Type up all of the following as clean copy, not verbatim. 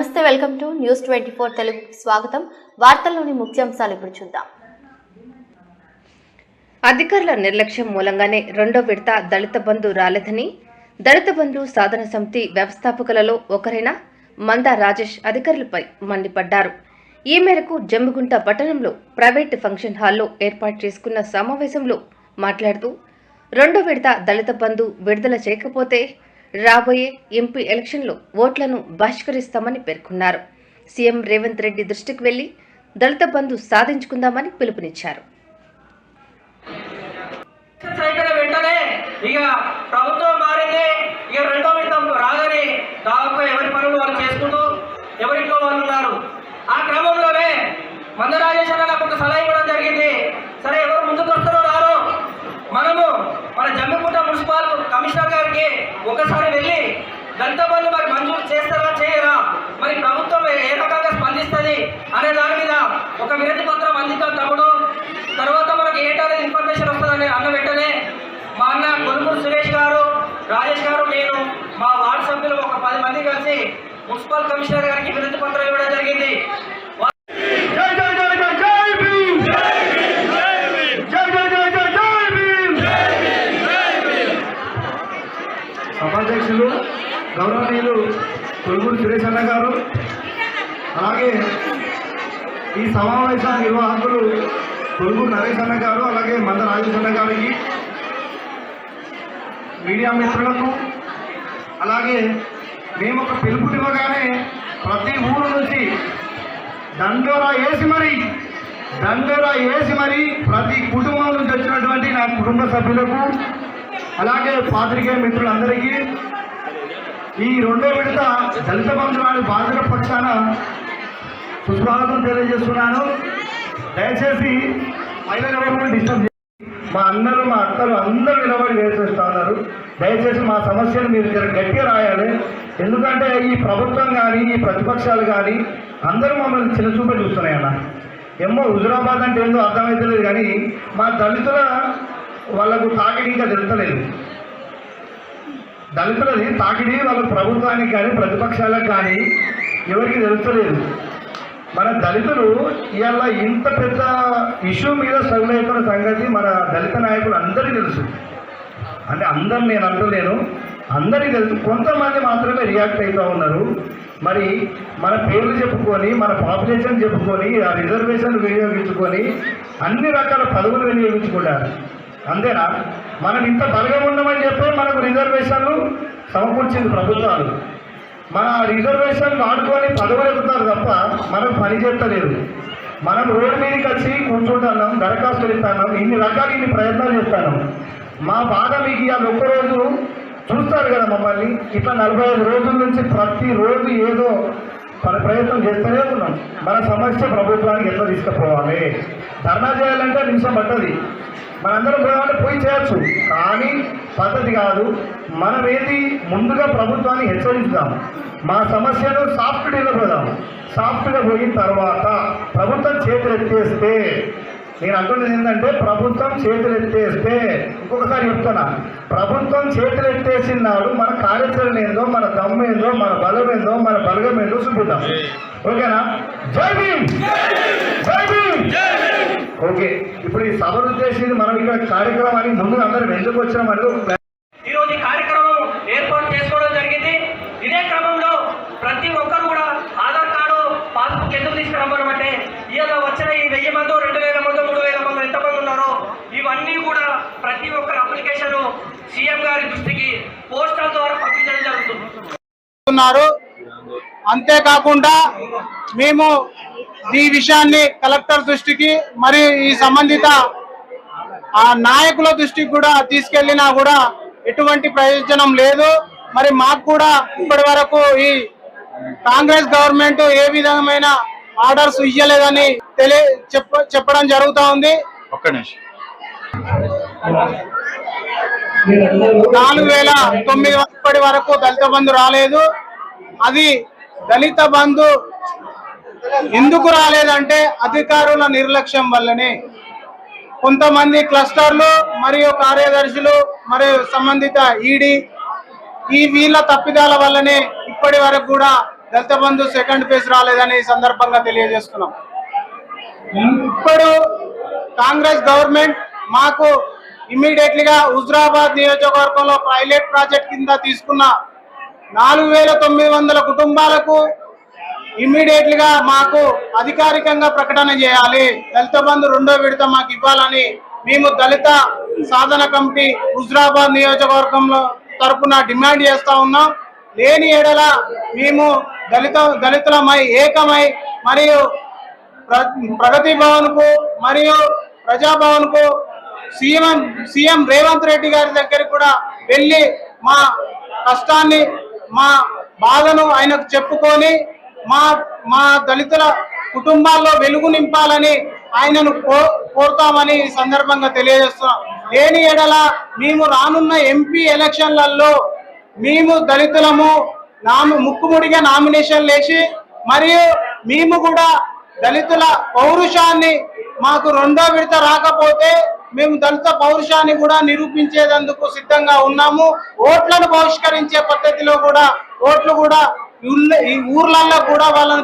నమస్తే, welcome to news 24 Telugu స్వాగతం. వార్తల్లోని ముఖ్యాంశాలు ఇప్పుడు చూద్దాం. అధికారుల నిర్లక్ష్యం మూలంగానే రెండో విడత దళిత బంధు రాలేదని దళిత బంధు సాధన సమితి వ్యవస్థాపకులలో ఒకరైన మందా రాజేష్ అధికారులపై మండిపడ్డారు. ఈ మేరకు జమ్మిగుంట పట్టణంలో ప్రైవేట్ ఫంక్షన్ హాల్లో ఏర్పాటు చేసుకున్న సమావేశంలో మాట్లాడుతూ రెండో విడత దళిత బంధు విడుదల చేయకపోతే రాబోయే ఎంపీ ఎలక్షన్లో ఓట్లను బహిష్కరిస్తామని పేర్కొన్నారు. సీఎం రేవంత్ రెడ్డి దృష్టికి వెళ్లి దళిత బంధు సాధించుకుందామని పిలుపునిచ్చారు. ప్రభుత్వం మారింది. ఇక రెండో విడత రాగానే దాదాపు ఎవరి పనులు వాళ్ళు చేసుకుంటూ ఎవరింట్లో వాళ్ళు ఉన్నారు. ఆ క్రమంలోనే మందరాజేశ్వర నాకు ఒక సలహా ఇవ్వడం జరిగింది. సరే, ఎవరు ముందుకు వస్తారో రారో మనము మన జమ్మిగుంట మున్సిపల్ కమిషనర్ గారికి ఒకసారి వెళ్ళి దళిత బంధు మరి మంజూరు చేస్తారా చేయరా, మరి ప్రభుత్వం ఏ రకంగా స్పందిస్తుంది అనే దాని మీద ఒక వినతి పత్రం అందిద్దాం తమ్ముడు. తర్వాత మనకి ఏంటనేది ఇన్ఫర్మేషన్ వస్తుందని అన్న వెంటనే మా అన్న కొనుగోలు సురేష్ గారు, రాజేష్ గారు, నేను మా వార్డు సభ్యులు ఒక 10 మంది కలిసి మున్సిపల్ కమిషనర్ గారికి వినతి పత్రం ఇవ్వడం జరిగింది. సభాధ్యక్షులు గౌరవనీయులు కొలుగురు సురేష్ అన్న గారు, అలాగే ఈ సమావేశ నిర్వాహకులు కొలుగురు నరేష్ అన్న గారు, అలాగే మంద రాజేష్ అన్న గారికి, మీడియా మిత్రులకు, అలాగే మేము ఒక పిలుపునివ్వగానే ప్రతి ఊరు నుంచి దండోరా వేసి మరి ప్రతి కుటుంబం నుంచి వచ్చినటువంటి నా కుటుంబ సభ్యులకు, అలాగే పాత్రికేయ మిత్రులందరికీ ఈ రెండో విడత దళిత బంధువుల బాధితుల పక్షాన సుస్వాగతం తెలియజేస్తున్నాను. దయచేసి మహిళలు ఎవరు డిస్టర్బ్ చేసి మా అన్నలు మా అక్కలు అందరూ నిలబడి వేసేస్తా ఉన్నారు. దయచేసి మా సమస్యలు మీరు గట్టిగా రాయాలి. ఎందుకంటే ఈ ప్రభుత్వం కానీ ఈ ప్రతిపక్షాలు కానీ అందరూ మమ్మల్ని చిన్నచూపే చూస్తున్నాయన్న. ఏమో హుజురాబాద్ అంటే ఏందో అర్థమవుతలేదు, కానీ మా దళితుల వాళ్ళకు తాకిడి ఇంకా తెలుస్తలేదు. దళితులది తాకిడి వాళ్ళకు ప్రభుత్వానికి కానీ ప్రతిపక్షాలకు కానీ ఎవరికి తెలుస్తలేదు. మన దళితులు ఇవాళ ఇంత పెద్ద ఇష్యూ మీద స్ట్రగుల్ అవుతున్న సంగతి మన దళిత నాయకులు అందరికీ తెలుసు. అంటే అందరు నేను అంటలేను, అందరికీ తెలుసు. కొంతమంది మాత్రమే రియాక్ట్ అవుతూ ఉన్నారు. మరి మన పేర్లు చెప్పుకొని, మన పాపులేషన్ చెప్పుకొని, ఆ రిజర్వేషన్లు వినియోగించుకొని అన్ని రకాల పదవులు వినియోగించుకుంటారు. అంతేనా? మనం ఇంత బలగా ఉన్నామని చెప్పి మనకు రిజర్వేషన్లు సమకూర్చింది ప్రభుత్వాలు. మన రిజర్వేషన్లు ఆడుకొని పదవులు ఎక్కుతారు తప్ప మనకు పని చేస్తలేదు. మనం రోడ్డు మీదకి వచ్చి కూర్చుంటున్నాం, దరఖాస్తులు ఇస్తున్నాం, ఇన్ని ప్రయత్నాలు చేస్తున్నాం. మా బాధ మీకు ఇవాళ ఒక్కరోజు చూస్తారు కదా మమ్మల్ని. ఇట్లా 45 రోజుల నుంచి ప్రతిరోజు ఏదో ప్రయత్నం చేస్తూనే ఉన్నాం. మన సమస్య ప్రభుత్వానికి ఎట్లా తీసుకుపోవాలి, ధర్నా చేయాలంటే నిమిషం పట్టది. మనందరం పోవాలంటే పోయి చేయొచ్చు, కానీ పద్ధతి కాదు. మనం ఏది ముందుగా ప్రభుత్వాన్ని హెచ్చరిద్దాం, మా సమస్యను సాఫ్ట్ డీలో పోదాం. సాఫ్ట్గా పోయిన తర్వాత ప్రభుత్వం చేతులు ఎత్తేస్తే, నేను అంటున్నది ఏంటంటే ప్రభుత్వం చేతులు ఎత్తేస్తే, ఇంకొకసారి చెప్తున్నా, ప్రభుత్వం చేతులు ఎత్తేసిన నాడు మన కార్యాచరణ ఏందో, మన దమ్ము ఏందో, మన బలం ఏందో, మన బలగం ఏందో చూపిద్దాం. ఓకేనా? జై భీమ్, జై భీమ్. ఓకే, ఇప్పుడు ఈ సభను ఉద్దేశించి మనం ఇక్కడ కార్యక్రమానికి ముందు అందరం ఎందుకు వచ్చినామని ఈరోజు ఈ కార్యక్రమం ఏర్పాటు చేసుకోవడం జరిగింది. ఇదే క్రమంలో ప్రతి ఒక్కరు కూడా ఆధార్ కార్డు, పాస్బుక్ ఎందుకు తీసుకురమ్మనమంటే ఇవాళ వచ్చిన ఈ 1000 మందో 2000 మందో 3000 మందో ఎంతమంది ఉన్నారో ఇవన్నీ కూడా ప్రతి ఒక్కరి అప్లికేషన్ సీఎం గారి దృష్టికి పోస్టల్ ద్వారా పంపించడం జరుగుతుంది. అంతేకాకుండా మేము ఈ విషయాన్ని కలెక్టర్ దృష్టికి మరియు ఈ సంబంధిత నాయకుల దృష్టికి కూడా తీసుకెళ్లినా కూడా ఎటువంటి ప్రయోజనం లేదు. మరి మాకు కూడా ఇప్పటి వరకు ఈ కాంగ్రెస్ గవర్నమెంట్ ఏ విధమైన ఆర్డర్స్ ఇవ్వలేదని చెప్పడం జరుగుతూ ఉంది. 4009 ఇప్పటి వరకు దళిత బంధు రాలేదు. అది దళిత బంధు ఎందుకు రాలేదంటే అధికారుల నిర్లక్ష్యం వల్లనే. కొంతమంది క్లస్టర్లు మరియు కార్యదర్శులు మరియు సంబంధిత ఈడీ వీళ్ళ తప్పిదాల వల్లనే ఇప్పటి వరకు కూడా దళిత బంధు సెకండ్ ఫేజ్ రాలేదని ఈ సందర్భంగా తెలియజేస్తున్నాం. ఇప్పుడు కాంగ్రెస్ గవర్నమెంట్ మాకు ఇమ్మీడియట్లీగా హుజురాబాద్ నియోజకవర్గంలో పైలట్ ప్రాజెక్ట్ కింద తీసుకున్న 4,900 కుటుంబాలకు ఇమ్మీడియట్లీగా మాకు అధికారికంగా ప్రకటన చేయాలి. దళిత బంధు రెండో విడత మాకు ఇవ్వాలని మేము దళిత సాధన కమిటీ హుజురాబాద్ నియోజకవర్గంలో తరపున డిమాండ్ చేస్తా ఉన్నాం. లేని ఎడల మేము దళితులమై ఏకమై మరియు ప్రగతి భవన్ కు మరియు ప్రజాభవన్ కు సీఎం రేవంత్ రెడ్డి గారి దగ్గరికి కూడా వెళ్ళి మా కష్టాన్ని మా బాధను ఆయనకు చెప్పుకొని మా దళితుల కుటుంబాల్లో వెలుగు నింపాలని ఆయనను కోరుతామని ఈ సందర్భంగా తెలియజేస్తున్నాం. లేని ఎడల మేము రానున్న ఎంపీ ఎలక్షన్లలో మేము దళితులము ముక్కుముడిగా నామినేషన్ వేసి మరియు మేము కూడా దళితుల పౌరుషాన్ని మాకు రెండో విడత రాకపోతే మేము దళిత పౌరుషాన్ని కూడా నిరూపించేందుకు సిద్ధంగా ఉన్నాము. ఓట్లను బహిష్కరించే పద్ధతిలో కూడా ఓట్లు కూడా ఈ ఊర్లలో కూడా వాళ్ళని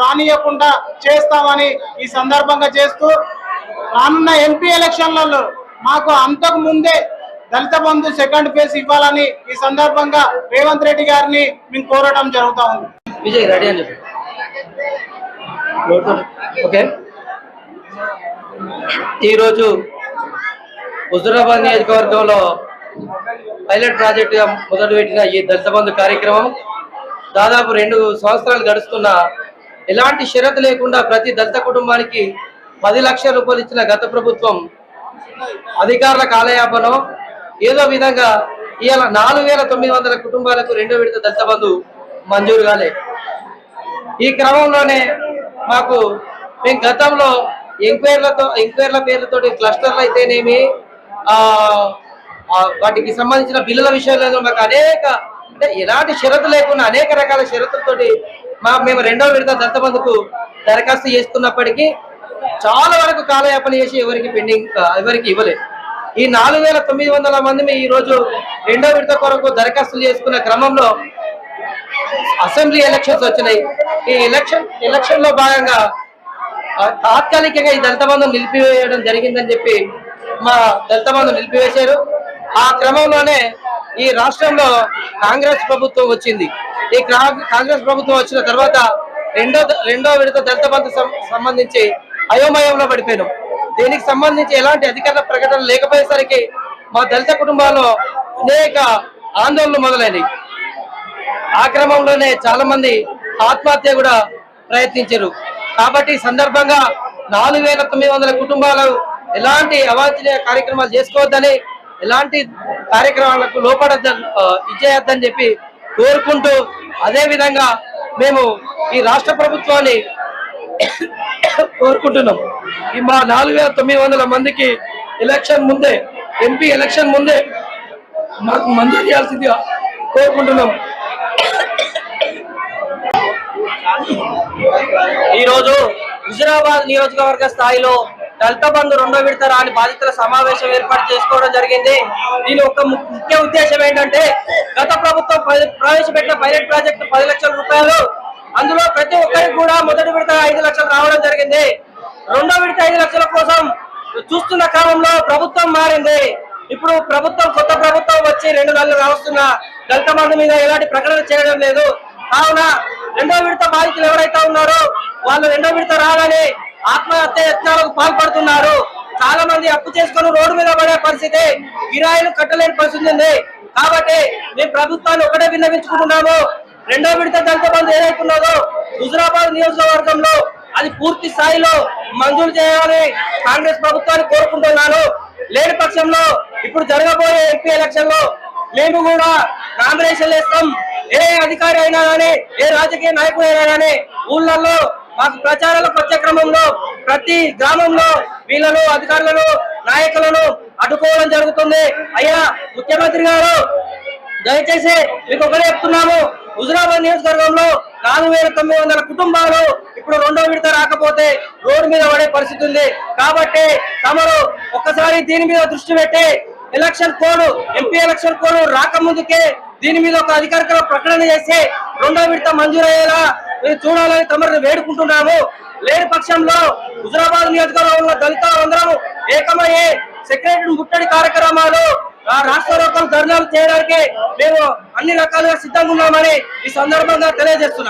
రానియకుండా చేస్తామని ఈ సందర్భంగా చేస్తూ రానున్న ఎంపీ ఎలక్షన్లలో మాకు అంతకు ముందే దళిత బంధు సెకండ్ ఫేజ్ ఇవ్వాలని ఈ సందర్భంగా రేవంత్ రెడ్డి గారిని మేము కోరడం జరుగుతా ఉంది. విజయ్ రెడీ అని చెప్పి ఓకే. ఈరోజు హుజురాబాద్ నియోజకవర్గంలో పైలట్ ప్రాజెక్టుగా మొదలుపెట్టిన ఈ దళిత బంధు కార్యక్రమం దాదాపు 2 సంవత్సరాలు గడుస్తున్న ఎలాంటి షరతు లేకుండా ప్రతి దళిత కుటుంబానికి 10 లక్షల రూపాయలు ఇచ్చిన గత ప్రభుత్వం అధికారుల కాలయాపనం ఏదో విధంగా ఇవాళ 4,900 కుటుంబాలకు రెండో విడత దళిత బంధు మంజూరు కాలే. ఈ క్రమంలోనే మాకు మేము గతంలో ఎంక్వైర్ల పేర్లతోటి క్లస్టర్లు అయితేనేమి వాటికి సంబంధించిన బిల్లుల విషయంలో మాకు అనేక అంటే ఎలాంటి షరతు లేకుండా అనేక రకాల షరతులతోటి మేము రెండో విడత దళిత బంధుకు దరఖాస్తు చేసుకున్నప్పటికీ చాలా వరకు కాలయాపన చేసి ఎవరికి ఇవ్వలేదు. ఈ 4,900 మంది ఈ రోజు రెండో విడత కొరకు దరఖాస్తులు చేసుకున్న క్రమంలో అసెంబ్లీ ఎలక్షన్స్ వచ్చినాయి. ఈ ఎలక్షన్ లో భాగంగా తాత్కాలికంగా ఈ దళిత బంధు నిలిపివేయడం జరిగిందని చెప్పి మా దళిత బంధు నిలిపివేశారు. ఆ క్రమంలోనే ఈ రాష్ట్రంలో కాంగ్రెస్ ప్రభుత్వం వచ్చింది. ఈ కాంగ్రెస్ ప్రభుత్వం వచ్చిన తర్వాత రెండో విడత దళిత బంధు సంబంధించి అయోమయంలో పడిపోయాం. దీనికి సంబంధించి ఎలాంటి అధికార ప్రకటన లేకపోయేసరికి మా దళిత కుటుంబాల్లో అనేక ఆందోళనలు మొదలైనవి. ఆ క్రమంలోనే చాలా మంది ఆత్మహత్య కూడా ప్రయత్నించారు. కాబట్టి సందర్భంగా 4,900 కుటుంబాలు ఎలాంటి అవాంఛనీయ కార్యక్రమాలు చేసుకోవద్దని, ఎలాంటి కార్యక్రమాలకు ఇచ్చేయద్దని చెప్పి కోరుకుంటూ, అదే విధంగా మేము ఈ రాష్ట్ర ప్రభుత్వాన్ని కోరుకుంటున్నాం. ఈ మా 4,900 మందికి ఎలక్షన్ ముందే, ఎంపీ ఎలక్షన్ ముందే మాకు మంజూరు చేయాల్సిందిగా కోరుకుంటున్నాం. ఈరోజు హుజురాబాద్ నియోజకవర్గ స్థాయిలో దళిత బంధు రెండో విడత రాని బాధితుల సమావేశం ఏర్పాటు చేసుకోవడం జరిగింది. దీని ఒక ముఖ్య ఉద్దేశం ఏంటంటే, గత ప్రభుత్వం ప్రవేశపెట్టిన పైలట్ ప్రాజెక్టు 10 లక్షల రూపాయలు, అందులో ప్రతి ఒక్కరికి కూడా మొదటి విడత 5 లక్షలు రావడం జరిగింది. రెండో విడత 5 లక్షల కోసం చూస్తున్న క్రమంలో ప్రభుత్వం మారింది. ఇప్పుడు కొత్త ప్రభుత్వం వచ్చి 2 నెలలు రాస్తున్న దళిత బంధు మీద ఎలాంటి ప్రకటన చేయడం లేదు. కావున రెండో విడత బాధితులు ఎవరైతే ఉన్నారో వాళ్ళు రెండో విడత రాగానే ఆత్మహత్య యత్నాలకు పాల్పడుతున్నారు. చాలా మంది అప్పు చేసుకుని రోడ్డు మీద పడే పరిస్థితి, కిరాయిలు కట్టలేని పరిస్థితి ఉంది. కాబట్టి మేము ప్రభుత్వాన్ని ఒకటే విన్నవించుకుంటున్నాము, రెండో విడత దళిత బంధు ఏదైతున్నదో హుజురాబాద్ నియోజకవర్గంలో అది పూర్తి స్థాయిలో మంజూరు చేయాలని కాంగ్రెస్ ప్రభుత్వాన్ని కోరుకుంటున్నాను. లేని పక్షంలో ఇప్పుడు జరగబోయే ఎంపీ ఎలక్షన్ లో మేము కూడా నామినేషన్లు వేస్తాం. ఏ అధికారి అయినా కానీ, ఏ రాజకీయ నాయకుడు అయినా కానీ ఊళ్ళల్లో మాకు ప్రచారాలకు వచ్చే క్రమంలో ప్రతి గ్రామంలో వీళ్ళను, అధికారులను, నాయకులను అడ్డుకోవడం జరుగుతుంది. అయ్యా ముఖ్యమంత్రి గారు, దయచేసి మీకు ఒకటే చెప్తున్నాము, హుజురాబాద్ నియోజకవర్గంలో 4,900 కుటుంబాలు ఇప్పుడు రెండో విడత రాకపోతే రోడ్డు మీద పడే పరిస్థితి ఉంది. కాబట్టి తమరు ఒక్కసారి దీని మీద దృష్టి పెట్టి election code, MP election code రాకముందుకే దీని మీద ఒక అధికారిక ప్రకటన చేసి రెండో విడత మంజూరయ్యేలా చూడాలని తమరిని వేడుకుంటున్నాము. లేని పక్షంలో హుజురాబాద్ నియోజకవర్గంలో దళితులందరూ ఏకమయ్యే సెక్రటరీ ముట్టడి కార్యక్రమాలు రాష్ట్ర రోకలు ధర్నాలు చేయడానికి మేము అన్ని రకాలుగా సిద్ధంగా ఉన్నామని ఈ సందర్భంగా తెలియజేస్తున్నాం.